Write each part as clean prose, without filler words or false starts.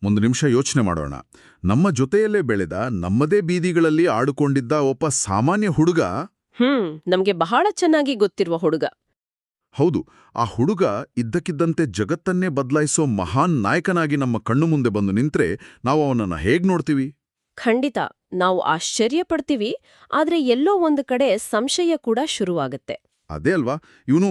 ಒಂದು ನಿಮಿಷ ಯೋಚನೆ ಮಾಡೋಣ. ನಮ್ಮ ಜೊತೆಯಲ್ಲೇ ಬೆಳೆದ ನಮ್ಮದೇ ಬೀದಿಗಳಲ್ಲಿ ಆಡುಕೊಂಡಿದ್ದ ಒಬ್ಬ ಸಾಮಾನ್ಯ ಹುಡುಗ. ನಮ್ಗೆ ಬಹಳ ಚೆನ್ನಾಗಿ ಗೊತ್ತಿರುವ ಹುಡುಗ. ಹೌದು, ಆ ಹುಡುಗ ಇದ್ದಕ್ಕಿದ್ದಂತೆ ಜಗತ್ತನ್ನೇ ಬದಲಾಯಿಸೋ ಮಹಾನ್ ನಾಯಕನಾಗಿ ನಮ್ಮ ಕಣ್ಣು ಮುಂದೆ ಬಂದು ನಿಂತ್ರೆ ನಾವು ಅವನನ್ನ ಹೇಗ್ ನೋಡ್ತೀವಿ? ಖಂಡಿತ ನಾವು ಆಶ್ಚರ್ಯ ಪಡ್ತೀವಿ, ಆದ್ರೆ ಎಲ್ಲೋ ಒಂದು ಕಡೆ ಸಂಶಯ ಕೂಡ ಶುರುವಾಗತ್ತೆ. ಅದೇ ಅಲ್ವಾ, ಇವನು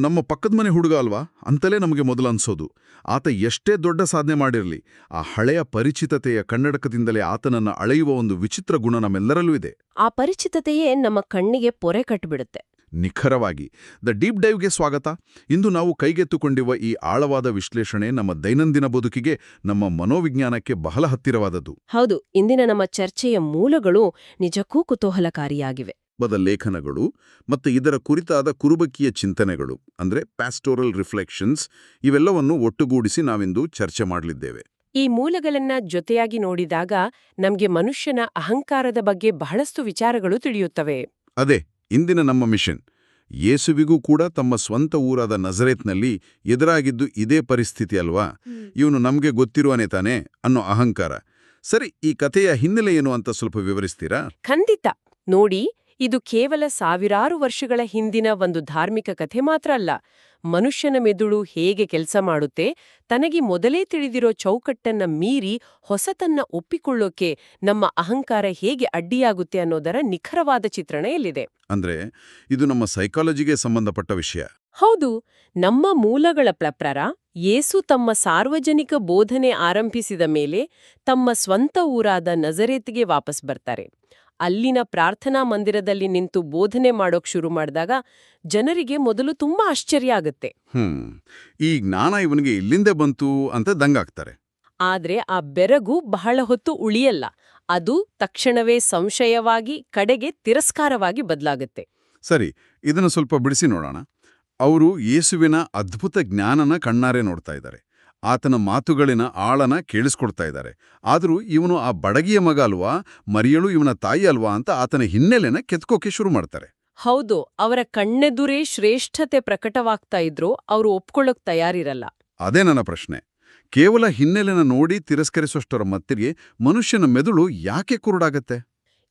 ನಮ್ಮ ಪಕ್ಕದ ಮನೆ ಹುಡುಗ ಅಲ್ವಾ ಅಂತಲೇ ನಮಗೆ ಮೊದಲು ಅನ್ಸೋದು. ಆತ ಎಷ್ಟೇ ದೊಡ್ಡ ಸಾಧನೆ ಮಾಡಿರಲಿ, ಆ ಹಳೆಯ ಪರಿಚಿತತೆಯ ಕನ್ನಡಕದಿಂದಲೇ ಆತನನ್ನ ಅಳೆಯುವ ಒಂದು ವಿಚಿತ್ರ ಗುಣ ನಮ್ಮೆಲ್ಲರಲ್ಲೂ ಇದೆ. ಆ ಪರಿಚಿತತೆಯೇ ನಮ್ಮ ಕಣ್ಣಿಗೆ ಪೊರೆ ಕಟ್ಟಿಬಿಡುತ್ತೆ. ನಿಖರವಾಗಿ. ದ ಡೀಪ್ ಡೈವ್ಗೆ ಸ್ವಾಗತ. ಇಂದು ನಾವು ಕೈಗೆತ್ತುಕೊಂಡಿರುವ ಈ ಆಳವಾದ ವಿಶ್ಲೇಷಣೆ ನಮ್ಮ ದೈನಂದಿನ ಬದುಕಿಗೆ, ನಮ್ಮ ಮನೋವಿಜ್ಞಾನಕ್ಕೆ ಬಹಳ ಹತ್ತಿರವಾದದ್ದು. ಹೌದು, ಇಂದಿನ ನಮ್ಮ ಚರ್ಚೆಯ ಮೂಲಗಳು ನಿಜಕ್ಕೂ ಕುತೂಹಲಕಾರಿಯಾಗಿವೆ. ಲೇಖನಗಳು ಮತ್ತು ಇದರ ಕುರಿತಾದ ಕುರುಬಕಿಯ ಚಿಂತನೆಗಳು, ಅಂದ್ರೆ ಪ್ಯಾಸ್ಟೋರಲ್ ರಿಫ್ಲೆಕ್ಷನ್ಸ್, ಇವೆಲ್ಲವನ್ನು ಒಟ್ಟುಗೂಡಿಸಿ ನಾವಿಂದು ಚರ್ಚೆ ಮಾಡಲಿದ್ದೇವೆ. ಈ ಮೂಲಗಳನ್ನ ಜೊತೆಯಾಗಿ ನೋಡಿದಾಗ ನಮ್ಗೆ ಮನುಷ್ಯನ ಅಹಂಕಾರದ ಬಗ್ಗೆ ಬಹಳಷ್ಟು ವಿಚಾರಗಳು ತಿಳಿಯುತ್ತವೆ. ಅದೇ ಇಂದಿನ ನಮ್ಮ ಮಿಷನ್. ಯೇಸುವಿಗೂ ಕೂಡ ತಮ್ಮ ಸ್ವಂತ ಊರಾದ ನಜರೇತ್ನಲ್ಲಿ ಎದುರಾಗಿದ್ದು ಇದೇ ಪರಿಸ್ಥಿತಿ ಅಲ್ವಾ? ಇವನು ನಮ್ಗೆ ಗೊತ್ತಿರುವನೇ ತಾನೆ ಅನ್ನೋ ಅಹಂಕಾರ. ಸರಿ, ಈ ಕಥೆಯ ಹಿನ್ನೆಲೆ ಏನು ಅಂತ ಸ್ವಲ್ಪ ವಿವರಿಸ್ತೀರಾ? ಖಂಡಿತ. ನೋಡಿ, ಇದು ಕೇವಲ ಸಾವಿರಾರು ವರ್ಷಗಳ ಹಿಂದಿನ ಒಂದು ಧಾರ್ಮಿಕ ಕಥೆ ಮಾತ್ರ ಅಲ್ಲ. ಮನುಷ್ಯನ ಮೆದುಳು ಹೇಗೆ ಕೆಲಸ ಮಾಡುತ್ತೆ, ತನಗೆ ಮೊದಲೇ ತಿಳಿದಿರೋ ಚೌಕಟ್ಟನ್ನ ಮೀರಿ ಹೊಸತನ್ನ ಒಪ್ಪಿಕೊಳ್ಳೋಕೆ ನಮ್ಮ ಅಹಂಕಾರ ಹೇಗೆ ಅಡ್ಡಿಯಾಗುತ್ತೆ ಅನ್ನೋದರ ನಿಖರವಾದ ಚಿತ್ರಣ ಇಲ್ಲಿದೆ. ಅಂದ್ರೆ ಇದು ನಮ್ಮ ಸೈಕಾಲಜಿಗೆ ಸಂಬಂಧಪಟ್ಟ ವಿಷಯ. ಹೌದು. ನಮ್ಮ ಮೂಲಗಳ ಪ್ರಕಾರ ಯೇಸು ತಮ್ಮ ಸಾರ್ವಜನಿಕ ಬೋಧನೆ ಆರಂಭಿಸಿದ ಮೇಲೆ ತಮ್ಮ ಸ್ವಂತ ಊರಾದ ನಜರೇತ್ಗೆ ವಾಪಸ್ ಬರ್ತಾರೆ. ಅಲ್ಲಿನ ಪ್ರಾರ್ಥನಾ ಮಂದಿರದಲ್ಲಿ ನಿಂತು ಬೋಧನೆ ಮಾಡೋಕ್ ಶುರು ಮಾಡಿದಾಗ ಜನರಿಗೆ ಮೊದಲು ತುಂಬಾ ಆಶ್ಚರ್ಯ ಆಗುತ್ತೆ. ಈ ಜ್ಞಾನ ಇವನಿಗೆ ಇಲ್ಲಿಂದ ಬಂತು ಅಂತ ದಂಗಾಗ್ತಾರೆ. ಆದ್ರೆ ಆ ಬೆರಗು ಬಹಳ ಹೊತ್ತು ಉಳಿಯಲ್ಲ. ಅದು ತಕ್ಷಣವೇ ಸಂಶಯವಾಗಿ, ಕಡೆಗೆ ತಿರಸ್ಕಾರವಾಗಿ ಬದಲಾಗುತ್ತೆ. ಸರಿ, ಇದನ್ನು ಸ್ವಲ್ಪ ಬಿಡಿಸಿ ನೋಡೋಣ. ಅವರು ಯೇಸುವಿನ ಅದ್ಭುತ ಜ್ಞಾನನ ಕಣ್ಣಾರೆ ನೋಡ್ತಾ ಇದ್ದಾರೆ. ಆತನ ಮಾತುಗಳಿನ ಆಳನ ಕೇಳಿಸ್ಕೊಡ್ತಾ ಇದ್ದಾರೆ. ಆದರೂ ಇವನು ಆ ಬಡಗಿಯ ಮಗ ಅಲ್ವಾ, ಮರಿಯಳು ಇವನ ತಾಯಿ ಅಲ್ವಾ ಅಂತ ಆತನ ಹಿನ್ನೆಲೆನ ಕೆತ್ಕೋಕೆ ಶುರು ಮಾಡ್ತಾರೆ. ಹೌದು, ಅವರ ಕಣ್ಣೆದುರೇ ಶ್ರೇಷ್ಠತೆ ಪ್ರಕಟವಾಗ್ತಾ ಇದ್ರು ಅವರು ಒಪ್ಕೊಳ್ಳೋಕ್ ತಯಾರಿರಲ್ಲ. ಅದೇ ನನ್ನ ಪ್ರಶ್ನೆ. ಕೇವಲ ಹಿನ್ನೆಲೆನ ನೋಡಿ ತಿರಸ್ಕರಿಸೋಷ್ಟರ ಮತ್ತಿಗೆ ಮನುಷ್ಯನ ಮೆದುಳು ಯಾಕೆ ಕುರುಡಾಗತ್ತೆ?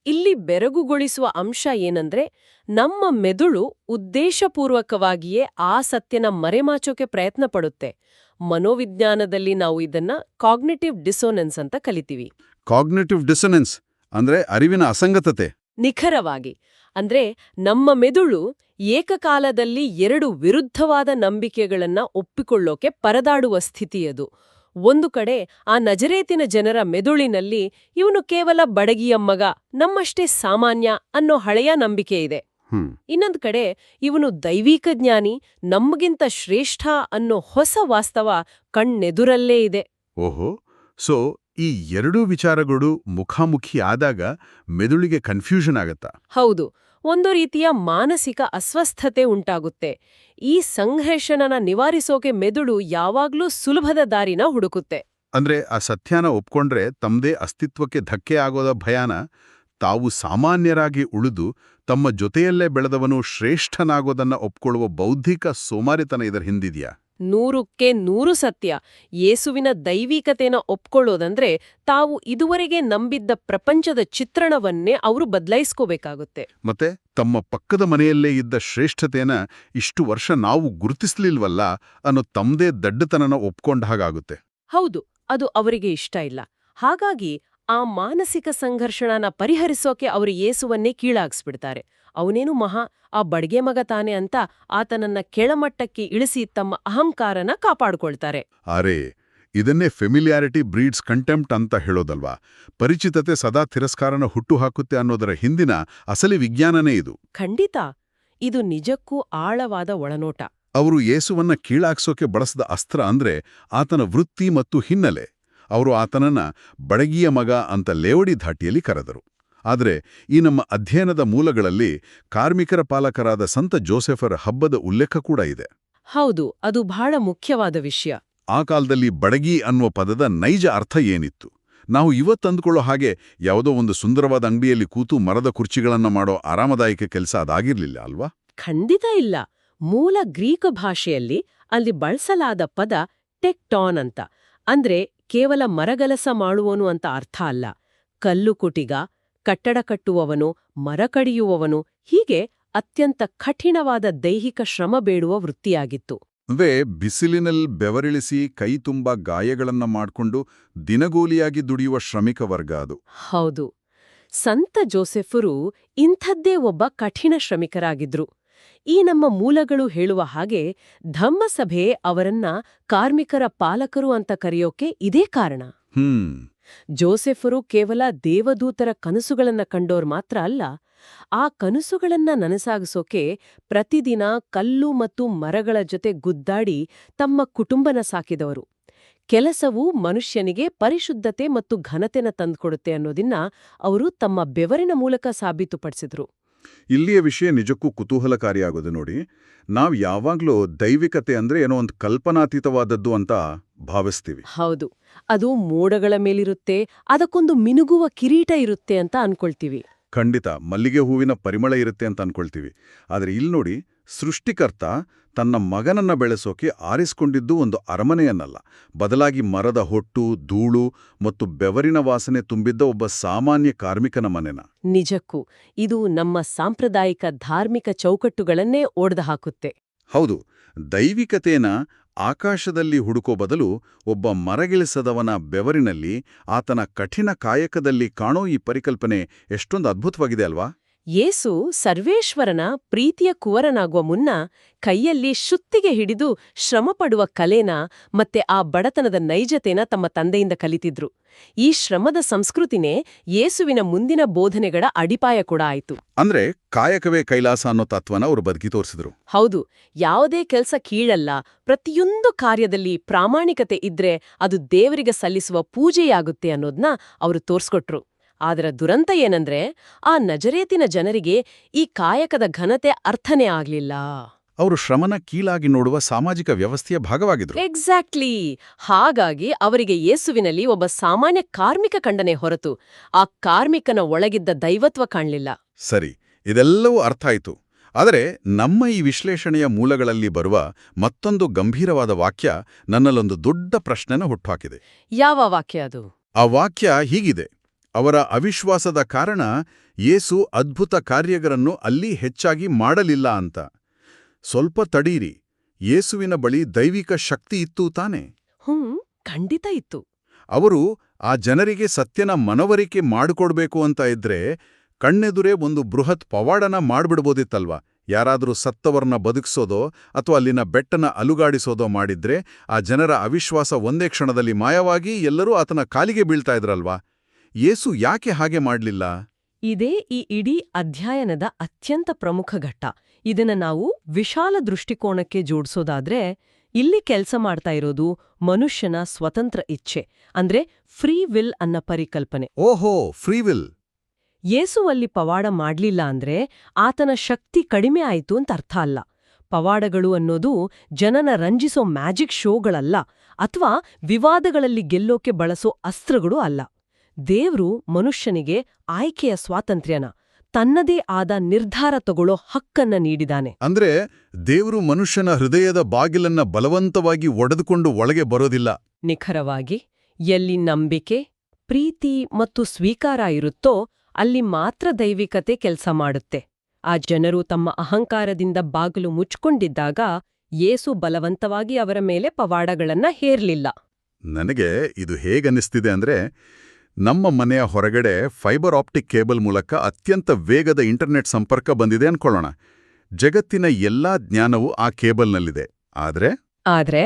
ಇಲ್ಲಿ ಬೆರಗುಗೊಳಿಸುವ ಅಂಶ ಏನಂದ್ರೆ, ನಮ್ಮ ಮೆದುಳು ಉದ್ದೇಶಪೂರ್ವಕವಾಗಿಯೇ ಆ ಸತ್ಯನ ಮರೆಮಾಚೋಕೆ ಪ್ರಯತ್ನ ಪಡುತ್ತೆ. ಮನೋವಿಜ್ಞಾನದಲ್ಲಿ ನಾವು ಇದನ್ನ ಕಾಗ್ನಿಟಿವ್ ಡಿಸೋನೆನ್ಸ್ ಅಂತ ಕಲಿತೀವಿ. ಕಾಗ್ನಿಟಿವ್ ಡಿಸೋನೆನ್ಸ್ ಅಂದ್ರೆ ಅರಿವಿನ ಅಸಂಗತತೆ. ನಿಖರವಾಗಿ. ಅಂದ್ರೆ ನಮ್ಮ ಮೆದುಳು ಏಕಕಾಲದಲ್ಲಿ ಎರಡು ವಿರುದ್ಧವಾದ ನಂಬಿಕೆಗಳನ್ನ ಒಪ್ಪಿಕೊಳ್ಳೋಕೆ ಪರದಾಡುವ ಸ್ಥಿತಿಯದು. ಒಂದು ಕಡೆ ಆ ನಜರೇತಿನ ಜನರ ಮೆದುಳಿನಲ್ಲಿ ಇವನು ಕೇವಲ ಬಡಗಿಯ ಮಗ, ನಮ್ಮಷ್ಟೇ ಸಾಮಾನ್ಯ ಅನ್ನೋ ಹಳೆಯ ನಂಬಿಕೆ ಇದೆ. ಇನ್ನೊಂದು ಕಡೆ ಇವನು ದೈವಿಕ ಜ್ಞಾನಿ, ನಮಗಿಂತ ಶ್ರೇಷ್ಠ ಅನ್ನೋ ಹೊಸ ವಾಸ್ತವ ಕಣ್ಣೆದುರಲ್ಲೇ ಇದೆ. ಓಹೋ, ಸೊ ಈ ಎರಡೂ ವಿಚಾರಗಳು ಮುಖಾಮುಖಿ ಆದಾಗ ಮೆದುಳಿಗೆ ಕನ್ಫ್ಯೂಷನ್ ಆಗತ್ತಾ? ಹೌದು, ಒಂದು ರೀತಿಯ ಮಾನಸಿಕ ಅಸ್ವಸ್ಥತೆ ಉಂಟಾಗುತ್ತೆ. ಈ ಸಂಘರ್ಷಣನ ನಿವಾರಿಸೋಕೆ ಮೆದುಳು ಯಾವಾಗ್ಲೂ ಸುಲಭದ ದಾರಿನ ಹುಡುಕುತ್ತೆ. ಅಂದ್ರೆ ಆ ಸತ್ಯನ ಒಪ್ಕೊಂಡ್ರೆ ತಮ್ಮದೇ ಅಸ್ತಿತ್ವಕ್ಕೆ ಧಕ್ಕೆ ಆಗೋದ ಭಯಾನ ತಾವು ಸಾಮಾನ್ಯರಾಗಿ ಉಳಿದು ತಮ್ಮ ಜೊತೆಯಲ್ಲೇ ಬೆಳೆದವನು ಶ್ರೇಷ್ಠನಾಗೋದನ್ನ ಒಪ್ಕೊಳ್ಳುವ ಬೌದ್ಧಿಕ ಸೋಮಾರಿತನ ಇದರ ಹಿಂದಿದೆಯಾ? 100% ಸತ್ಯ. ಯೇಸುವಿನ ದೈವಿಕತೆನ ಒಪ್ಕೊಳ್ಳೋದಂದ್ರೆ ತಾವು ಇದುವರೆಗೆ ನಂಬಿದ್ದ ಪ್ರಪಂಚದ ಚಿತ್ರಣವನ್ನೇ ಅವರು ಬದಲಾಯಿಸ್ಕೋಬೇಕಾಗುತ್ತೆ. ಮತ್ತೆ ತಮ್ಮ ಪಕ್ಕದ ಮನೆಯಲ್ಲೇ ಇದ್ದ ಶ್ರೇಷ್ಠತೆನ ಇಷ್ಟು ವರ್ಷ ನಾವು ಗುರುತಿಸ್ಲಿಲ್ವಲ್ಲ ಅನ್ನೋ ತಮ್ಮದೇ ದಡ್ಡತನನ ಒಪ್ಕೊಂಡ ಹಾಗಾಗುತ್ತೆ. ಹೌದು, ಅದು ಅವರಿಗೆ ಇಷ್ಟ ಇಲ್ಲ. ಹಾಗಾಗಿ ಆ ಮಾನಸಿಕ ಸಂಘರ್ಷಣನ ಪರಿಹರಿಸೋಕೆ ಅವರು ಯೇಸುವನ್ನೇ ಕೀಳಾಗಿಸ್ಬಿಡ್ತಾರೆ. ಅವನೇನು ಮಹಾ, ಆ ಬಡ್ಗೆ ಮಗ ತಾನೆ ಅಂತ ಆತನನ್ನ ಕೆಳಮಟ್ಟಕ್ಕೆ ಇಳಿಸಿ ತಮ್ಮ ಅಹಂಕಾರನ ಕಾಪಾಡ್ಕೊಳ್ತಾರೆ. ಅರೆ, ಇದನ್ನೇ ಫೆಮಿಲಿಯಾರಿಟಿ ಬ್ರೀಡ್ಸ್ ಕಂಟೆಂಪ್ಟ್ ಅಂತ ಹೇಳೋದಲ್ವಾ? ಪರಿಚಿತತೆ ಸದಾ ತಿರಸ್ಕಾರನ ಹುಟ್ಟು ಹಾಕುತ್ತೆ ಅನ್ನೋದರ ಹಿಂದಿನ ಅಸಲಿ ವಿಜ್ಞಾನನೇ ಇದು. ಖಂಡಿತ, ಇದು ನಿಜಕ್ಕೂ ಆಳವಾದ ಒಳನೋಟ. ಅವರು ಯೇಸುವನ್ನ ಕೀಳಾಕ್ಸೋಕೆ ಬಳಸಿದ ಅಸ್ತ್ರ ಅಂದ್ರೆ ಆತನ ವೃತ್ತಿ ಮತ್ತು ಹಿನ್ನೆಲೆ. ಅವರು ಆತನನ್ನ ಬಡಗಿಯ ಮಗ ಅಂತ ಲೇವಡಿ ಧಾಟಿಯಲ್ಲಿ ಕರೆದರು. ಆದರೆ ಈ ನಮ್ಮ ಅಧ್ಯಯನದ ಮೂಲಗಳಲ್ಲಿ ಕಾರ್ಮಿಕರ ಪಾಲಕರಾದ ಸಂತ ಜೋಸೆಫರ ಹಬ್ಬದ ಉಲ್ಲೇಖ ಕೂಡ ಇದೆ. ಹೌದು, ಅದು ಬಹಳ ಮುಖ್ಯವಾದ ವಿಷಯ. ಆ ಕಾಲದಲ್ಲಿ ಬಡಗಿ ಅನ್ನುವ ಪದದ ನೈಜ ಅರ್ಥ ಏನಿತ್ತು? ನಾವು ಇವತ್ತಂದುಕೊಳ್ಳೋ ಹಾಗೆ ಯಾವುದೋ ಒಂದು ಸುಂದರವಾದ ಅಂಗಡಿಯಲ್ಲಿ ಕೂತು ಮರದ ಕುರ್ಚಿಗಳನ್ನ ಮಾಡೋ ಆರಾಮದಾಯಕ ಕೆಲಸ ಅದಾಗಿರ್ಲಿಲ್ಲ ಅಲ್ವಾ? ಖಂಡಿತ ಇಲ್ಲ. ಮೂಲ ಗ್ರೀಕ್ ಭಾಷೆಯಲ್ಲಿ ಅಲ್ಲಿ ಬಳಸಲಾದ ಪದ ಟೆಕ್ಟಾನ್ ಅಂತ. ಅಂದ್ರೆ ಕೇವಲ ಮರಗಲಸ ಮಾಡುವನು ಅಂತ ಅರ್ಥ ಅಲ್ಲ. ಕಲ್ಲು ಕುಟಿಗ, ಕಟ್ಟಡ ಕಟ್ಟುವವನು, ಮರ ಕಡಿಯುವವನು, ಹೀಗೆ ಅತ್ಯಂತ ಕಠಿಣವಾದ ದೈಹಿಕ ಶ್ರಮ ಬೇಡುವ ವೃತ್ತಿಯಾಗಿತ್ತು. ಬಿಸಿಲಿನಲ್ಲಿ ಬೆವರಿಳಿಸಿ ಕೈ ತುಂಬ ಗಾಯಗಳನ್ನ ಮಾಡ್ಕೊಂಡು ದಿನಗೂಲಿಯಾಗಿ ದುಡಿಯುವ ಶ್ರಮಿಕ ವರ್ಗ ಅದು. ಹೌದು. ಸಂತ ಜೋಸೆಫರು ಇಂಥದ್ದೇ ಒಬ್ಬ ಕಠಿಣ ಶ್ರಮಿಕರಾಗಿದ್ರು. ಈ ನಮ್ಮ ಮೂಲಗಳು ಹೇಳುವ ಹಾಗೆ ಧಮ್ಮಸಭೆ ಅವರನ್ನ ಕಾರ್ಮಿಕರ ಪಾಲಕರು ಅಂತ ಕರೆಯೋಕೆ ಇದೇ ಕಾರಣ. ಜೋಸೆಫರು ಕೇವಲ ದೇವದೂತರ ಕನಸುಗಳನ್ನ ಕಂಡೋರ್ ಮಾತ್ರ ಅಲ್ಲ, ಆ ಕನಸುಗಳನ್ನ ನನಸಾಗಿಸೋಕೆ ಪ್ರತಿದಿನ ಕಲ್ಲು ಮತ್ತು ಮರಗಳ ಜೊತೆ ಗುದ್ದಾಡಿ ತಮ್ಮ ಕುಟುಂಬನ ಸಾಕಿದವರು. ಕೆಲಸವು ಮನುಷ್ಯನಿಗೆ ಪರಿಶುದ್ಧತೆ ಮತ್ತು ಘನತೆನ ತಂದುಕೊಡುತ್ತೆ ಅನ್ನೋದನ್ನ ಅವರು ತಮ್ಮ ಬೆವರಿನ ಮೂಲಕ ಸಾಬೀತುಪಡಿಸಿದ್ರು. ಇಲ್ಲಿಯ ವಿಷಯ ನಿಜಕ್ಕೂ ಕುತೂಹಲಕಾರಿಯಾಗೋದು ನೋಡಿ. ನಾವ್ ಯಾವಾಗ್ಲೂ ದೈವಿಕತೆ ಅಂದ್ರೆ ಏನೋ ಒಂದು ಕಲ್ಪನಾತೀತವಾದದ್ದು ಅಂತ ಭಾವಿಸ್ತೀವಿ. ಹೌದು, ಅದು ಮೋಡಗಳ ಮೇಲಿರುತ್ತೆ, ಅದಕ್ಕೊಂದು ಮಿನುಗುವ ಕಿರೀಟ ಇರುತ್ತೆ ಅಂತ ಅನ್ಕೊಳ್ತೀವಿ. ಖಂಡಿತ, ಮಲ್ಲಿಗೆ ಹೂವಿನ ಪರಿಮಳ ಇರುತ್ತೆ ಅಂತ ಅನ್ಕೊಳ್ತೀವಿ. ಆದರೆ ಇಲ್ಲಿ ನೋಡಿ, ಸೃಷ್ಟಿಕರ್ತ ತನ್ನ ಮಗನನ್ನ ಬೆಳೆಸೋಕೆ ಆರಿಸ್ಕೊಂಡಿದ್ದು ಒಂದು ಅರಮನೆಯನ್ನಲ್ಲ, ಬದಲಾಗಿ ಮರದ ಹೊಟ್ಟು, ಧೂಳು ಮತ್ತು ಬೆವರಿನ ವಾಸನೆ ತುಂಬಿದ್ದ ಒಬ್ಬ ಸಾಮಾನ್ಯ ಕಾರ್ಮಿಕನ ಮನೆನ. ನಿಜಕ್ಕೂ ಇದು ನಮ್ಮ ಸಾಂಪ್ರದಾಯಿಕ ಧಾರ್ಮಿಕ ಚೌಕಟ್ಟುಗಳನ್ನೇ ಒಡೆದು ಹಾಕುತ್ತೆ. ಹೌದು, ದೈವಿಕತೆನ ಆಕಾಶದಲ್ಲಿ ಹುಡುಕೋ ಬದಲು ಒಬ್ಬ ಮರಗಿಳಿಸದವನ ಬೆವರಿನಲ್ಲಿ, ಆತನ ಕಠಿಣ ಕಾಯಕದಲ್ಲಿ ಕಾಣೋ ಈ ಪರಿಕಲ್ಪನೆ ಎಷ್ಟೊಂದು ಅದ್ಭುತವಾಗಿದೆ ಅಲ್ವಾ? ಯೇಸು ಸರ್ವೇಶ್ವರನ ಪ್ರೀತಿಯ ಕುವರನಾಗುವ ಮುನ್ನ ಕೈಯಲ್ಲಿ ಶುತ್ತಿಗೆ ಹಿಡಿದು ಶ್ರಮಪಡುವ ಕಲೆನ ಮತ್ತೆ ಆ ಬಡತನದ ನೈಜತೆನ ತಮ್ಮ ತಂದೆಯಿಂದ ಕಲಿತಿದ್ರು. ಈ ಶ್ರಮದ ಸಂಸ್ಕೃತಿನೇ ಯೇಸುವಿನ ಮುಂದಿನ ಬೋಧನೆಗಳ ಅಡಿಪಾಯ ಕೂಡ ಆಯಿತು. ಅಂದ್ರೆ ಕಾಯಕವೇ ಕೈಲಾಸ ಅನ್ನೋ ತತ್ವನ ಅವರು ಬದುಕಿ ತೋರಿಸಿದ್ರು. ಹೌದು, ಯಾವುದೇ ಕೆಲಸ ಕೀಳಲ್ಲ, ಪ್ರತಿಯೊಂದು ಕಾರ್ಯದಲ್ಲಿ ಪ್ರಾಮಾಣಿಕತೆ ಇದ್ರೆ ಅದು ದೇವರಿಗೆ ಸಲ್ಲಿಸುವ ಪೂಜೆಯಾಗುತ್ತೆ ಅನ್ನೋದನ್ನ ಅವರು ತೋರ್ಸ್ಕೊಟ್ರು. ಆದರ ದುರಂತ ಏನಂದ್ರೆ ಆ ನಜರೇತಿನ ಜನರಿಗೆ ಈ ಕಾಯಕದ ಘನತೆ ಅರ್ಥನೇ ಆಗ್ಲಿಲ್ಲ. ಅವರು ಶ್ರಮನ ಕೀಳಾಗಿ ನೋಡುವ ಸಾಮಾಜಿಕ ವ್ಯವಸ್ಥೆಯ ಭಾಗವಾಗಿದ್ರು. ಎಕ್ಸಾಕ್ಟ್ಲಿ. ಹಾಗಾಗಿ ಅವರಿಗೆ ಯೇಸುವಿನಲ್ಲಿ ಒಬ್ಬ ಸಾಮಾನ್ಯ ಕಾರ್ಮಿಕ ಕಂಡನೆ ಹೊರತು ಆ ಕಾರ್ಮಿಕನ ಒಳಗಿದ್ದ ದೈವತ್ವ ಕಾಣಲಿಲ್ಲ. ಸರಿ, ಇದೆಲ್ಲವೂ ಅರ್ಥ ಆಯ್ತು. ಆದರೆ ನಮ್ಮ ಈ ವಿಶ್ಲೇಷಣೆಯ ಮೂಲಗಳಲ್ಲಿ ಬರುವ ಮತ್ತೊಂದು ಗಂಭೀರವಾದ ವಾಕ್ಯ ನನ್ನಲ್ಲೊಂದು ದೊಡ್ಡ ಪ್ರಶ್ನೆನ ಹುಟ್ಟುಹಾಕಿದೆ. ಯಾವ ವಾಕ್ಯ ಅದು? ಆ ವಾಕ್ಯ ಹೀಗಿದೆ: ಅವರ ಅವಿಶ್ವಾಸದ ಕಾರಣ ಯೇಸು ಅದ್ಭುತ ಕಾರ್ಯಗಳನ್ನು ಅಲ್ಲಿ ಹೆಚ್ಚಾಗಿ ಮಾಡಲಿಲ್ಲ ಅಂತ. ಸ್ವಲ್ಪ ತಡೀರಿ, ಯೇಸುವಿನ ಬಳಿ ದೈವಿಕ ಶಕ್ತಿ ಇತ್ತು ತಾನೆ? ಖಂಡಿತ ಇತ್ತು. ಅವರು ಆ ಜನರಿಗೆ ಸತ್ಯನ ಮನವರಿಕೆ ಮಾಡಿಕೊಡ್ಬೇಕು ಅಂತ ಇದ್ರೆ ಕಣ್ಣೆದುರೇ ಒಂದು ಬೃಹತ್ ಪವಾಡನ ಮಾಡ್ಬಿಡ್ಬೋದಿತ್ತಲ್ವಾ? ಯಾರಾದರೂ ಸತ್ತವರನ್ನ ಬದುಕಿಸೋದೋ ಅಥವಾ ಅಲ್ಲಿನ ಬೆಟ್ಟನ ಅಲುಗಾಡಿಸೋದೋ ಮಾಡಿದ್ರೆ ಆ ಜನರ ಅವಿಶ್ವಾಸ ಒಂದೇ ಕ್ಷಣದಲ್ಲಿ ಮಾಯವಾಗಿ ಎಲ್ಲರೂ ಆತನ ಕಾಲಿಗೆ ಬೀಳ್ತಾ ಇದ್ರಲ್ವಾ? ಯೇಸು ಯಾಕೆ ಹಾಗೆ ಮಾಡಲಿಲ್ಲ? ಇದೇ ಈ ಇಡೀ ಅಧ್ಯಯನದ ಅತ್ಯಂತ ಪ್ರಮುಖ ಘಟ್ಟ. ಇದನ್ನ ನಾವು ವಿಶಾಲ ದೃಷ್ಟಿಕೋನಕ್ಕೆ ಜೋಡಿಸೋದಾದ್ರೆ, ಇಲ್ಲಿ ಕೆಲಸ ಮಾಡ್ತಾ ಇರೋದು ಮನುಷ್ಯನ ಸ್ವತಂತ್ರ ಇಚ್ಛೆ, ಅಂದ್ರೆ ಫ್ರೀ ವಿಲ್ ಅನ್ನ ಪರಿಕಲ್ಪನೆ. ಓಹೋ, ಫ್ರೀ ವಿಲ್. ಯೇಸು ಅಲ್ಲಿ ಪವಾಡ ಮಾಡ್ಲಿಲ್ಲ ಅಂದ್ರೆ ಆತನ ಶಕ್ತಿ ಕಡಿಮೆ ಆಯ್ತು ಅಂತ ಅರ್ಥ ಅಲ್ಲ. ಪವಾಡಗಳು ಅನ್ನೋದು ಜನನ ರಂಜಿಸೋ ಮ್ಯಾಜಿಕ್ ಶೋಗಳಲ್ಲ, ಅಥವಾ ವಿವಾದಗಳಲ್ಲಿ ಗೆಲ್ಲೋಕೆ ಬಳಸೋ ಅಸ್ತ್ರಗಳು ಅಲ್ಲ. ದೇವ್ರು ಮನುಷ್ಯನಿಗೆ ಆಯ್ಕೆಯ ಸ್ವಾತಂತ್ರ್ಯನ, ತನ್ನದೇ ಆದ ನಿರ್ಧಾರ ತಗೊಳ್ಳೋ ಹಕ್ಕನ್ನ ನೀಡಿದಾನೆ. ಅಂದ್ರೆ ದೇವ್ರು ಮನುಷ್ಯನ ಹೃದಯದ ಬಾಗಿಲನ್ನ ಬಲವಂತವಾಗಿ ಒಡೆದುಕೊಂಡು ಒಳಗೆ ಬರೋದಿಲ್ಲ. ನಿಖರವಾಗಿ. ಎಲ್ಲಿ ನಂಬಿಕೆ, ಪ್ರೀತಿ ಮತ್ತು ಸ್ವೀಕಾರ ಇರುತ್ತೋ ಅಲ್ಲಿ ಮಾತ್ರ ದೈವಿಕತೆ ಕೆಲಸ ಮಾಡುತ್ತೆ. ಆ ಜನರು ತಮ್ಮ ಅಹಂಕಾರದಿಂದ ಬಾಗಿಲು ಮುಚ್ಕೊಂಡಿದ್ದಾಗ ಯೇಸು ಬಲವಂತವಾಗಿ ಅವರ ಮೇಲೆ ಪವಾಡಗಳನ್ನ ಹೇರ್ಲಿಲ್ಲ. ನನಗೆ ಇದು ಹೇಗನ್ನಿಸ್ತಿದೆ ಅಂದ್ರೆ, ನಮ್ಮ ಮನೆಯ ಹೊರಗಡೆ ಫೈಬರ್ ಆಪ್ಟಿಕ್ ಕೇಬಲ್ ಮೂಲಕ ಅತ್ಯಂತ ವೇಗದ ಇಂಟರ್ನೆಟ್ ಸಂಪರ್ಕ ಬಂದಿದೆ ಅನ್ಕೊಳ್ಳೋಣ. ಜಗತ್ತಿನ ಎಲ್ಲಾ ಜ್ಞಾನವೂ ಆ ಕೇಬಲ್ನಲ್ಲಿದೆ. ಆದ್ರೆ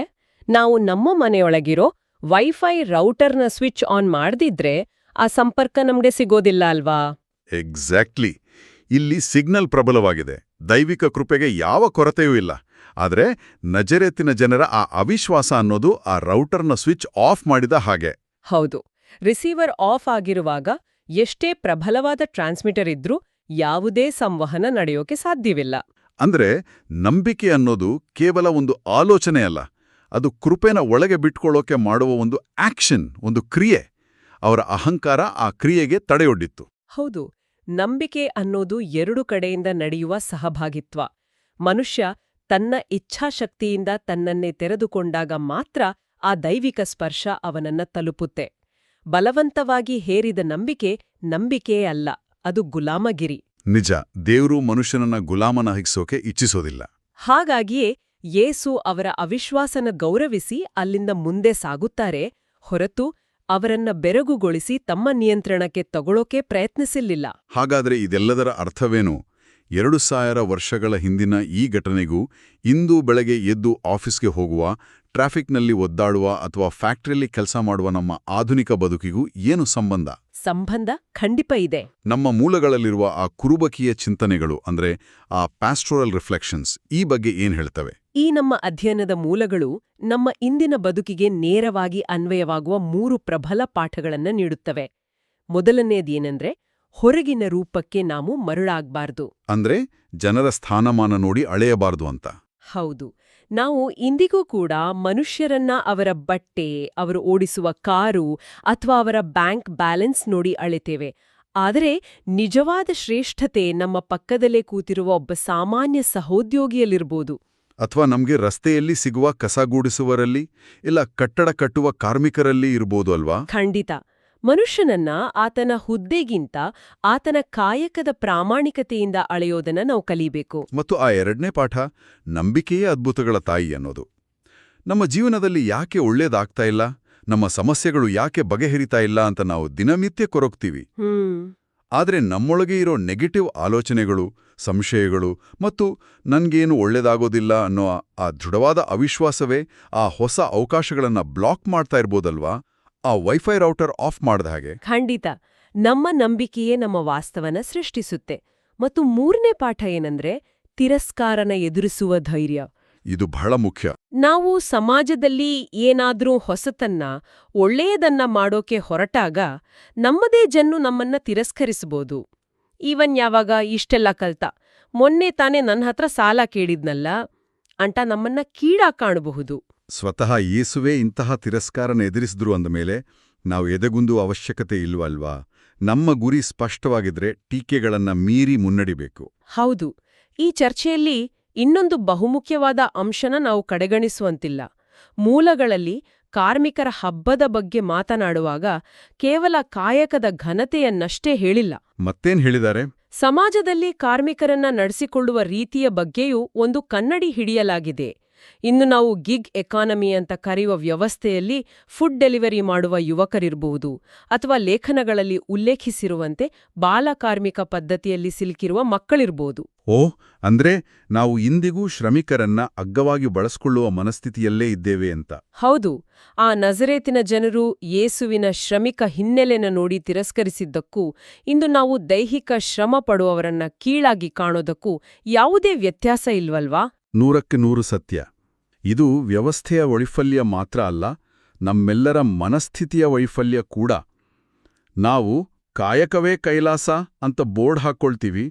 ನಾವು ನಮ್ಮ ಮನೆಯೊಳಗಿರೋ ವೈಫೈ ರೌಟರ್ನ ಸ್ವಿಚ್ ಆನ್ ಮಾಡದಿದ್ರೆ ಆ ಸಂಪರ್ಕ ನಮ್ಗೆ ಸಿಗೋದಿಲ್ಲ ಅಲ್ವಾ? ಎಕ್ಸಾಕ್ಟ್ಲಿ. ಇಲ್ಲಿ ಸಿಗ್ನಲ್ ಪ್ರಬಲವಾಗಿದೆ, ದೈವಿಕ ಕೃಪೆಗೆ ಯಾವ ಕೊರತೆಯೂ ಇಲ್ಲ. ಆದ್ರೆ ನಜರೇತಿನ ಜನರ ಆ ಅವಿಶ್ವಾಸ ಅನ್ನೋದು ಆ ರೌಟರ್ನ ಸ್ವಿಚ್ ಆಫ್ ಮಾಡಿದ ಹಾಗೆ. ಹೌದು, ರಿಸೀವರ್ ಆಫ್ ಆಗಿರುವಾಗ ಎಷ್ಟೇ ಪ್ರಬಲವಾದ ಟ್ರಾನ್ಸ್ಮಿಟರ್ ಇದ್ರೂ ಯಾವುದೇ ಸಂವಹನ ನಡೆಯೋಕೆ ಸಾಧ್ಯವಿಲ್ಲ. ಅಂದ್ರೆ ನಂಬಿಕೆ ಅನ್ನೋದು ಕೇವಲ ಒಂದು ಆಲೋಚನೆ ಅಲ್ಲ, ಅದು ಕೃಪೆನ ಒಳಗೆ ಬಿಟ್ಕೊಳ್ಳೋಕೆ ಮಾಡುವ ಒಂದು ಆಕ್ಷನ್, ಒಂದು ಕ್ರಿಯೆ. ಅವರ ಅಹಂಕಾರ ಆ ಕ್ರಿಯೆಗೆ ತಡೆಯೊಡ್ಡಿತ್ತು. ಹೌದು, ನಂಬಿಕೆ ಅನ್ನೋದು ಎರಡು ಕಡೆಯಿಂದ ನಡೆಯುವ ಸಹಭಾಗಿತ್ವ. ಮನುಷ್ಯ ತನ್ನ ಇಚ್ಛಾಶಕ್ತಿಯಿಂದ ತನ್ನನ್ನೇ ತೆರೆದುಕೊಂಡಾಗ ಮಾತ್ರ ಆ ದೈವಿಕ ಸ್ಪರ್ಶ ಅವನನ್ನ ತಲುಪುತ್ತೆ. ಬಲವಂತವಾಗಿ ಹೇರಿದ ನಂಬಿಕೆಯೇ ಅಲ್ಲ, ಅದು ಗುಲಾಮಗಿರಿ. ನಿಜ, ದೇವ್ರು ಮನುಷ್ಯನನ್ನ ಗುಲಾಮನಾಗಿಸೋಕೆ ಇಚ್ಛಿಸೋದಿಲ್ಲ. ಹಾಗಾಗಿಯೇ ಯೇಸು ಅವರ ಅವಿಶ್ವಾಸನ ಗೌರವಿಸಿ ಅಲ್ಲಿಂದ ಮುಂದೆ ಸಾಗುತ್ತಾರೆ ಹೊರತು ಅವರನ್ನ ಬೆರಗುಗೊಳಿಸಿ ತಮ್ಮ ನಿಯಂತ್ರಣಕ್ಕೆ ತಗೊಳ್ಳೋಕೆ ಪ್ರಯತ್ನಿಸಿಲ್ಲ. ಹಾಗಾದ್ರೆ ಇದೆಲ್ಲದರ ಅರ್ಥವೇನು? 2000 ವರ್ಷಗಳ ಹಿಂದಿನ ಈ ಘಟನೆಗೂ ಇಂದು ಬೆಳಗ್ಗೆ ಎದ್ದು ಆಫೀಸ್ಗೆ ಹೋಗುವ, ಟ್ರಾಫಿಕ್ನಲ್ಲಿ ಒದ್ದಾಡುವ ಅಥವಾ ಫ್ಯಾಕ್ಟರಿಯಲ್ಲಿ ಕೆಲಸ ಮಾಡುವ ನಮ್ಮ ಆಧುನಿಕ ಬದುಕಿಗೂ ಏನು ಸಂಬಂಧ? ಸಂಬಂಧ ಖಂಡಿತ ಇದೆ. ನಮ್ಮ ಮೂಲಗಳಲ್ಲಿರುವ ಆ ಕುರುಬಕಿಯ ಚಿಂತನೆಗಳು ಅಂದ್ರೆ ಆ ಪ್ಯಾಸ್ಟೋರಲ್ ರಿಫ್ಲೆಕ್ಷನ್ಸ್ ಈ ಬಗ್ಗೆ ಏನ್ ಹೇಳ್ತವೆ? ಈ ನಮ್ಮ ಅಧ್ಯಯನದ ಮೂಲಗಳು ನಮ್ಮ ಇಂದಿನ ಬದುಕಿಗೆ ನೇರವಾಗಿ ಅನ್ವಯವಾಗುವ 3 ಪ್ರಬಲ ಪಾಠಗಳನ್ನ ನೀಡುತ್ತವೆ. ಮೊದಲನೇದೇನೆಂದ್ರೆ, ಹೊರಗಿನ ರೂಪಕ್ಕೆ ನಾವು ಮರುಳಾಗ್ಬಾರ್ದು. ಅಂದ್ರೆ ಜನರ ಸ್ಥಾನಮಾನ ನೋಡಿ ಅಳೆಯಬಾರ್ದು ಅಂತ. ಹೌದು, ನಾವು ಇಂದಿಗೂ ಕೂಡ ಮನುಷ್ಯರನ್ನ ಅವರ ಬಟ್ಟೆ, ಅವರು ಓಡಿಸುವ ಕಾರು ಅಥವಾ ಅವರ ಬ್ಯಾಂಕ್ ಬ್ಯಾಲೆನ್ಸ್ ನೋಡಿ ಅಳೆತೇವೆ. ಆದರೆ ನಿಜವಾದ ಶ್ರೇಷ್ಠತೆ ನಮ್ಮ ಪಕ್ಕದಲ್ಲೇ ಕೂತಿರುವ ಒಬ್ಬ ಸಾಮಾನ್ಯ ಸಹೋದ್ಯೋಗಿಯಲ್ಲಿರ್ಬೋದು. ಅಥವಾ ನಮ್ಗೆ ರಸ್ತೆಯಲ್ಲಿ ಸಿಗುವ ಕಸಗೂಡಿಸುವರಲ್ಲಿ, ಇಲ್ಲ ಕಟ್ಟಡ ಕಟ್ಟುವ ಕಾರ್ಮಿಕರಲ್ಲಿ ಇರ್ಬೋದು ಅಲ್ವಾ? ಖಂಡಿತ. ಮನುಷ್ಯನನ್ನ ಆತನ ಹುದ್ದೆಗಿಂತ ಆತನ ಕಾಯಕದ ಪ್ರಾಮಾಣಿಕತೆಯಿಂದ ಅಳೆಯೋದನ್ನ ನಾವು ಕಲಿಬೇಕು. ಮತ್ತು ಆ 2ನೇ ಪಾಠ, ನಂಬಿಕೆಯೇ ಅದ್ಭುತಗಳ ತಾಯಿ ಅನ್ನೋದು. ನಮ್ಮ ಜೀವನದಲ್ಲಿ ಯಾಕೆ ಒಳ್ಳೇದಾಗ್ತಾ ಇಲ್ಲ, ನಮ್ಮ ಸಮಸ್ಯೆಗಳು ಯಾಕೆ ಬಗೆಹರಿತಾ ಇಲ್ಲ ಅಂತ ನಾವು ದಿನನಿತ್ಯ ಕೊರಗ್ತೀವಿ. ಆದರೆ ನಮ್ಮೊಳಗೆ ಇರೋ ನೆಗೆಟಿವ್ ಆಲೋಚನೆಗಳು, ಸಂಶಯಗಳು ಮತ್ತು ನನ್ಗೇನು ಒಳ್ಳೇದಾಗೋದಿಲ್ಲ ಅನ್ನೋ ಆ ದೃಢವಾದ ಅವಿಶ್ವಾಸವೇ ಆ ಹೊಸ ಅವಕಾಶಗಳನ್ನ ಬ್ಲಾಕ್ ಮಾಡ್ತಾ ಇರ್ಬೋದಲ್ವಾ? ಆ ವೈಫೈ ರೌಟರ್ ಆಫ್ ಮಾಡ್ದ ಹಾಗೆ. ಖಂಡಿತ. ನಮ್ಮ ನಂಬಿಕೆಯೇ ನಮ್ಮ ವಾಸ್ತವನ ಸೃಷ್ಟಿಸುತ್ತೆ. ಮತ್ತು 3ನೇ ಪಾಠ ಏನಂದ್ರೆ, ತಿರಸ್ಕಾರನ ಎದುರಿಸುವ ಧೈರ್ಯ. ಇದು ಬಹಳ ಮುಖ್ಯ. ನಾವು ಸಮಾಜದಲ್ಲಿ ಏನಾದ್ರೂ ಹೊಸತನ್ನ, ಒಳ್ಳೆಯದನ್ನ ಮಾಡೋಕೆ ಹೊರಟಾಗ ನಮ್ಮದೇ ಜನ್ನು ನಮ್ಮನ್ನ ತಿರಸ್ಕರಿಸಬಹುದು. ಇವನ್ ಯಾವಾಗ ಇಷ್ಟೆಲ್ಲ ಕಲ್ತ, ಮೊನ್ನೆ ತಾನೇ ನನ್ನ ಹತ್ರ ಸಾಲ ಕೇಳಿದ್ನಲ್ಲ ಅಂತ ನಮ್ಮನ್ನ ಕೀಳಾಗಿ ಕಾಣಬಹುದು. ಸ್ವತಃ ಯೇಸುವೇ ಇಂತಹ ತಿರಸ್ಕಾರನ ಎದುರಿಸಿದ್ರು ಅಂದಮೇಲೆ ನಾವು ಎದೆಗುಂದುವ ಅವಶ್ಯಕತೆ ಇಲ್ವಲ್ವಾ? ನಮ್ಮ ಗುರಿ ಸ್ಪಷ್ಟವಾಗಿದ್ರೆ ಟೀಕೆಗಳನ್ನ ಮೀರಿ ಮುನ್ನಡಿಬೇಕು. ಹೌದು. ಈ ಚರ್ಚೆಯಲ್ಲಿ ಇನ್ನೊಂದು ಬಹುಮುಖ್ಯವಾದ ಅಂಶನ ನಾವು ಕಡೆಗಣಿಸುವಂತಿಲ್ಲ. ಮೂಲಗಳಲ್ಲಿ ಕಾರ್ಮಿಕರ ಹಬ್ಬದ ಬಗ್ಗೆ ಮಾತನಾಡುವಾಗ ಕೇವಲ ಕಾಯಕದ ಘನತೆಯನ್ನಷ್ಟೇ ಹೇಳಿಲ್ಲ. ಮತ್ತೇನ್ ಹೇಳಿದ್ದಾರೆ? ಸಮಾಜದಲ್ಲಿ ಕಾರ್ಮಿಕರನ್ನ ನಡೆಸಿಕೊಳ್ಳುವ ರೀತಿಯ ಬಗ್ಗೆಯೂ ಒಂದು ಕನ್ನಡಿ ಹಿಡಿಯಲಾಗಿದೆ. ಇನ್ನು ನಾವು ಗಿಗ್ ಎಕಾನಮಿ ಅಂತ ಕರೆಯುವ ವ್ಯವಸ್ಥೆಯಲ್ಲಿ ಫುಡ್ ಡೆಲಿವರಿ ಮಾಡುವ ಯುವಕರಿರಬಹುದು, ಅಥವಾ ಲೇಖನಗಳಲ್ಲಿ ಉಲ್ಲೇಖಿಸಿರುವಂತೆ ಬಾಲಕಾರ್ಮಿಕ ಪದ್ಧತಿಯಲ್ಲಿ ಸಿಲುಕಿರುವ ಮಕ್ಕಳಿರ್ಬೋದು. ಅಂದ್ರೆ ನಾವು ಇಂದಿಗೂ ಶ್ರಮಿಕರನ್ನ ಅಗ್ಗವಾಗಿ ಬಳಸಿಕೊಳ್ಳುವ ಮನಸ್ಥಿತಿಯಲ್ಲೇ ಇದ್ದೇವೆ ಅಂತ. ಹೌದು. ಆ ನಜರೇತಿನ ಜನರು ಯೇಸುವಿನ ಶ್ರಮಿಕ ಹಿನ್ನೆಲೆನ ನೋಡಿ ತಿರಸ್ಕರಿಸಿದ್ದಕ್ಕೂ ಇಂದು ನಾವು ದೈಹಿಕ ಶ್ರಮ ಪಡುವವರನ್ನ ಕೀಳಾಗಿ ಕಾಣೋದಕ್ಕೂ ಯಾವುದೇ ವ್ಯತ್ಯಾಸ ಇಲ್ವಲ್ವಾ? 100% ಸತ್ಯ. ಇದು ವ್ಯವಸ್ಥೆಯ ವೈಫಲ್ಯ ಮಾತ್ರ ಅಲ್ಲ, ನಮ್ಮೆಲ್ಲರ ಮನಸ್ಥಿತಿಯ ವೈಫಲ್ಯ ಕೂಡ. ನಾವು ಕಾಯಕವೇ ಕೈಲಾಸ ಅಂತ ಬೋರ್ಡ್ ಹಾಕ್ಕೊಳ್ತೀವಿ,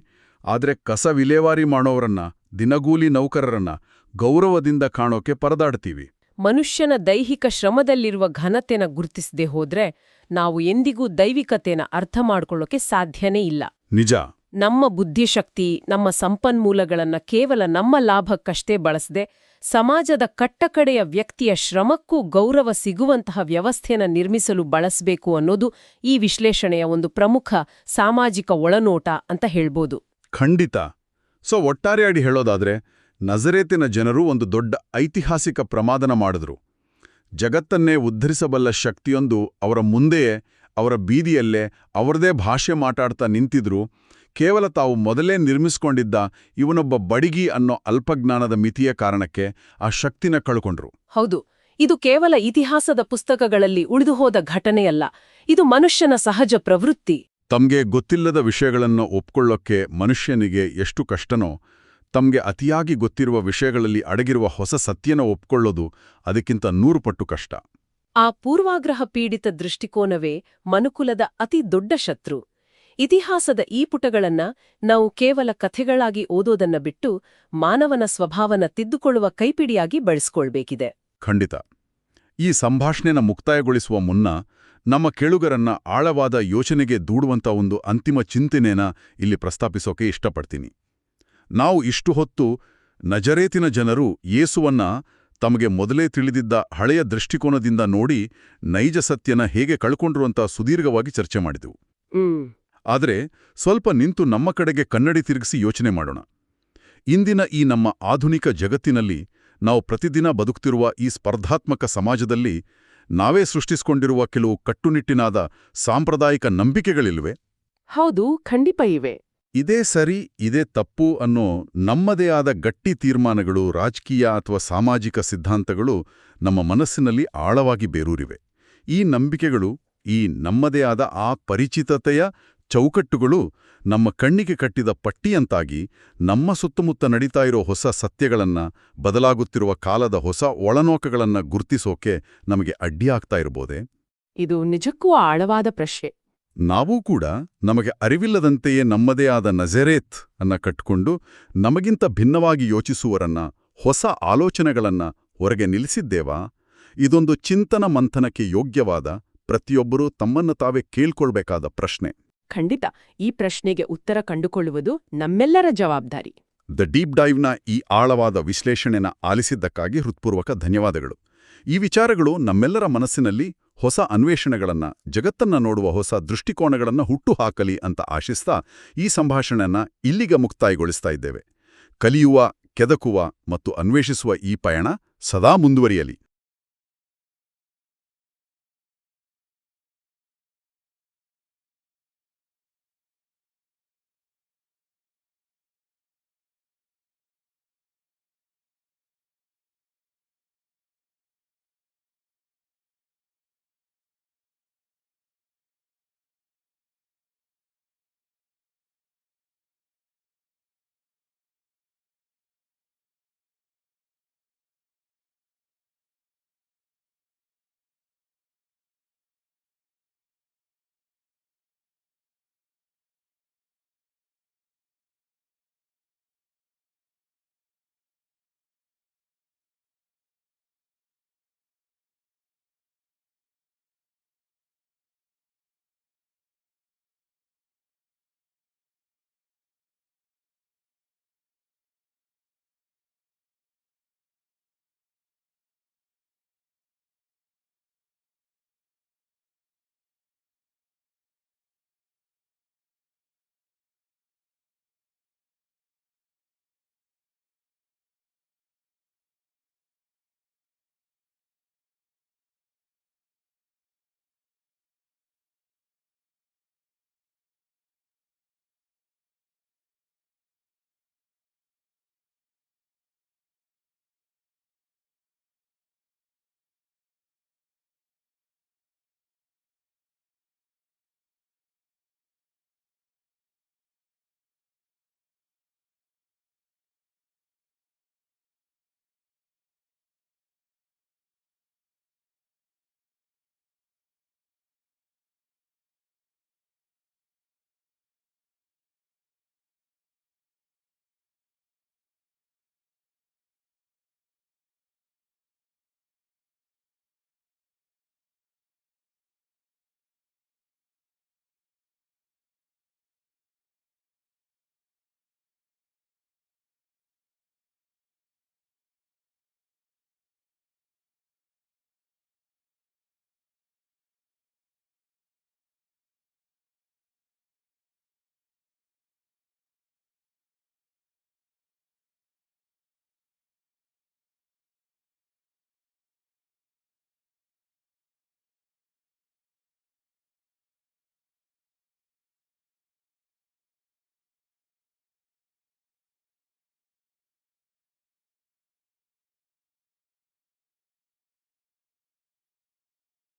ಆದ್ರೆ ಕಸ ವಿಲೇವಾರಿ ಮಾಡೋರನ್ನ, ದಿನಗೂಲಿ ನೌಕರರನ್ನ ಗೌರವದಿಂದ ಕಾಣೋಕೆ ಪರದಾಡ್ತೀವಿ. ಮನುಷ್ಯನ ದೈಹಿಕ ಶ್ರಮದಲ್ಲಿರುವ ಘನತೆನ ಗುರುತಿಸದೆ ಹೋದ್ರೆ ನಾವು ಎಂದಿಗೂ ದೈವಿಕತೆನ ಅರ್ಥ ಮಾಡ್ಕೊಳ್ಳೋಕೆ ಸಾಧ್ಯನೇ ಇಲ್ಲ. ನಿಜ. ನಮ್ಮ ಬುದ್ಧಿಶಕ್ತಿ, ನಮ್ಮ ಸಂಪನ್ಮೂಲಗಳನ್ನ ಕೇವಲ ನಮ್ಮ ಲಾಭಕ್ಕಷ್ಟೇ ಬಳಸದೆ ಸಮಾಜದ ಕಟ್ಟಕಡೆಯ ವ್ಯಕ್ತಿಯ ಶ್ರಮಕ್ಕೂ ಗೌರವ ಸಿಗುವಂತಹ ವ್ಯವಸ್ಥೆನ ನಿರ್ಮಿಸಲು ಬಳಸಬೇಕು ಅನ್ನೋದು ಈ ವಿಶ್ಲೇಷಣೆಯ ಒಂದು ಪ್ರಮುಖ ಸಾಮಾಜಿಕ ಒಳನೋಟ ಅಂತ ಹೇಳ್ಬೋದು. ಖಂಡಿತ. ಒಟ್ಟಾರೆಯಾಗಿ ಹೇಳೋದಾದ್ರೆ, ನಜರೇತಿನ ಜನರು ಒಂದು ದೊಡ್ಡ ಐತಿಹಾಸಿಕ ಪ್ರಮಾದನ ಮಾಡಿದ್ರು. ಜಗತ್ತನ್ನೇ ಉದ್ಧರಿಸಬಲ್ಲ ಶಕ್ತಿಯೊಂದು ಅವರ ಮುಂದೆಯೇ, ಅವರ ಬೀದಿಯಲ್ಲೇ ಅವರದೇ ಭಾಷೆ ಮಾತಾಡ್ತಾ ನಿಂತಿದ್ರು. ಕೇವಲ ತಾವು ಮೊದಲೇ ನಿರ್ಮಿಸ್ಕೊಂಡಿದ್ದ ಇವನೊಬ್ಬ ಬಡಿಗಿ ಅನ್ನೋ ಅಲ್ಪಜ್ಞಾನದ ಮಿತಿಯ ಕಾರಣಕ್ಕೆ ಆ ಶಕ್ತಿನ ಕಳ್ಕೊಂಡ್ರು. ಹೌದು. ಇದು ಕೇವಲ ಇತಿಹಾಸದ ಪುಸ್ತಕಗಳಲ್ಲಿ ಉಳಿದುಹೋದ ಘಟನೆಯಲ್ಲ, ಇದು ಮನುಷ್ಯನ ಸಹಜ ಪ್ರವೃತ್ತಿ. ತಮ್ಗೆ ಗೊತ್ತಿಲ್ಲದ ವಿಷಯಗಳನ್ನು ಒಪ್ಕೊಳ್ಳೋಕ್ಕೆ ಮನುಷ್ಯನಿಗೆ ಎಷ್ಟು ಕಷ್ಟನೋ, ತಮ್ಗೆ ಅತಿಯಾಗಿ ಗೊತ್ತಿರುವ ವಿಷಯಗಳಲ್ಲಿ ಅಡಗಿರುವ ಹೊಸ ಸತ್ಯನ ಒಪ್ಕೊಳ್ಳೋದು ಅದಕ್ಕಿಂತ 100 ಪಟ್ಟು ಕಷ್ಟ. ಆ ಪೂರ್ವಾಗ್ರಹ ಪೀಡಿತ ದೃಷ್ಟಿಕೋನವೇ ಮನುಕುಲದ ಅತಿ ದೊಡ್ಡ ಶತ್ರು. ಇತಿಹಾಸದ ಈ ಪುಟಗಳನ್ನ ನಾವು ಕೇವಲ ಕಥೆಗಳಾಗಿ ಓದೋದನ್ನ ಬಿಟ್ಟು ಮಾನವನ ಸ್ವಭಾವನ ತಿದ್ದುಕೊಳ್ಳುವ ಕೈಪಿಡಿಯಾಗಿ ಬಳಸ್ಕೊಳ್ಬೇಕಿದೆ. ಖಂಡಿತ. ಈ ಸಂಭಾಷಣೆನ ಮುಕ್ತಾಯಗೊಳಿಸುವ ಮುನ್ನ ನಮ್ಮ ಕೇಳುಗರನ್ನ ಆಳವಾದ ಯೋಚನೆಗೆ ದೂಡುವಂಥ ಒಂದು ಅಂತಿಮ ಚಿಂತನೆನ ಇಲ್ಲಿ ಪ್ರಸ್ತಾಪಿಸೋಕೆ ಇಷ್ಟಪಡ್ತೀನಿ. ನಾವು ಇಷ್ಟು ಹೊತ್ತು ನಜರೇತಿನ ಜನರು ಯೇಸುವನ್ನ ತಮಗೆ ಮೊದಲೇ ತಿಳಿದಿದ್ದ ಹಳೆಯ ದೃಷ್ಟಿಕೋನದಿಂದ ನೋಡಿ ನೈಜ ಸತ್ಯನ ಹೇಗೆ ಕಳ್ಕೊಂಡ್ರು ಅಂತ ಸುದೀರ್ಘವಾಗಿ ಚರ್ಚೆ ಮಾಡಿದೆವು. ಆದರೆ ಸ್ವಲ್ಪ ನಿಂತು ನಮ್ಮ ಕಡೆಗೆ ಕನ್ನಡಿ ತಿರುಗಿಸಿ ಯೋಚನೆ ಮಾಡೋಣ. ಇಂದಿನ ಈ ನಮ್ಮ ಆಧುನಿಕ ಜಗತ್ತಿನಲ್ಲಿ ನಾವು ಪ್ರತಿದಿನ ಬದುಕ್ತಿರುವ ಈ ಸ್ಪರ್ಧಾತ್ಮಕ ಸಮಾಜದಲ್ಲಿ ನಾವೇ ಸೃಷ್ಟಿಸಿಕೊಂಡಿರುವ ಕೆಲವು ಕಟ್ಟುನಿಟ್ಟಿನಾದ ಸಾಂಪ್ರದಾಯಿಕ ನಂಬಿಕೆಗಳಿಲ್ವೇ? ಹೌದು, ಖಂಡಿತ ಇವೆ. ಇದೇ ಸರಿ, ಇದೇ ತಪ್ಪು ಅನ್ನೋ ನಮ್ಮದೇ ಆದ ಗಟ್ಟಿ ತೀರ್ಮಾನಗಳು, ರಾಜಕೀಯ ಅಥವಾ ಸಾಮಾಜಿಕ ಸಿದ್ಧಾಂತಗಳು ನಮ್ಮ ಮನಸ್ಸಿನಲ್ಲಿ ಆಳವಾಗಿ ಬೇರೂರಿವೆ. ಈ ನಂಬಿಕೆಗಳು, ಈ ನಮ್ಮದೇ ಆದ ಆ ಪರಿಚಿತತೆಯ ಚೌಕಟ್ಟುಗಳು ನಮ್ಮ ಕಣ್ಣಿಗೆ ಕಟ್ಟಿದ ಪಟ್ಟಿಯಂತಾಗಿ ನಮ್ಮ ಸುತ್ತಮುತ್ತ ನಡೀತಾ ಇರೋ ಹೊಸ ಸತ್ಯಗಳನ್ನ, ಬದಲಾಗುತ್ತಿರುವ ಕಾಲದ ಹೊಸ ಒಳನೋಕಗಳನ್ನ ಗುರ್ತಿಸೋಕೆ ನಮಗೆ ಅಡ್ಡಿಯಾಗ್ತಾ ಇರ್ಬೋದೇ? ಇದು ನಿಜಕ್ಕೂ ಆಳವಾದ ಪ್ರಶ್ನೆ. ನಾವೂ ಕೂಡ ನಮಗೆ ಅರಿವಿಲ್ಲದಂತೆಯೇ ನಮ್ಮದೇ ಆದ ನಜರೇತ್ ಅನ್ನ ಕಟ್ಕೊಂಡು ನಮಗಿಂತ ಭಿನ್ನವಾಗಿ ಯೋಚಿಸುವರನ್ನ, ಹೊಸ ಆಲೋಚನೆಗಳನ್ನ ಹೊರಗೆ ನಿಲ್ಲಿಸಿದ್ದೇವಾ? ಇದೊಂದು ಚಿಂತನ ಮಂಥನಕ್ಕೆ ಯೋಗ್ಯವಾದ, ಪ್ರತಿಯೊಬ್ಬರೂ ತಮ್ಮನ್ನು ತಾವೇ ಕೇಳ್ಕೊಳ್ಬೇಕಾದ ಪ್ರಶ್ನೆ. ಖಂಡಿತ ಈ ಪ್ರಶ್ನೆಗೆ ಉತ್ತರ ಕಂಡುಕೊಳ್ಳುವುದು ನಮ್ಮೆಲ್ಲರ ಜವಾಬ್ದಾರಿ. ದ ಡೀಪ್ ಡೈವ್ನ ಈ ಆಳವಾದ ವಿಶ್ಲೇಷಣೆನ ಆಲಿಸಿದ್ದಕ್ಕಾಗಿ ಹೃತ್ಪೂರ್ವಕ ಧನ್ಯವಾದಗಳು. ಈ ವಿಚಾರಗಳು ನಮ್ಮೆಲ್ಲರ ಮನಸ್ಸಿನಲ್ಲಿ ಹೊಸ ಅನ್ವೇಷಣೆಗಳನ್ನ, ಜಗತ್ತನ್ನ ನೋಡುವ ಹೊಸ ದೃಷ್ಟಿಕೋನಗಳನ್ನ ಹುಟ್ಟುಹಾಕಲಿ ಅಂತ ಆಶಿಸ್ತಾ ಈ ಸಂಭಾಷಣೆಯನ್ನ ಇಲ್ಲಿಗೆ ಮುಕ್ತಾಯಗೊಳಿಸ್ತಾ ಇದ್ದೇವೆ. ಕಲಿಯುವ, ಕೆದಕುವ ಮತ್ತು ಅನ್ವೇಷಿಸುವ ಈ ಪಯಣ ಸದಾ ಮುಂದುವರಿಯಲಿ.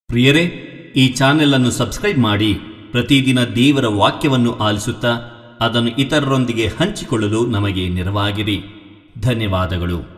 ಪ್ರಿಯರೇ, ಈ ಚಾನೆಲ್ ಅನ್ನು ಸಬ್ಸ್ಕ್ರೈಬ್ ಮಾಡಿ ಪ್ರತಿದಿನ ದೇವರ ವಾಕ್ಯವನ್ನು ಆಲಿಸುತ್ತಾ ಅದನ್ನು ಇತರರೊಂದಿಗೆ ಹಂಚಿಕೊಳ್ಳಲು ನಮಗೆ ನೆರವಾಗಿರಿ. ಧನ್ಯವಾದಗಳು.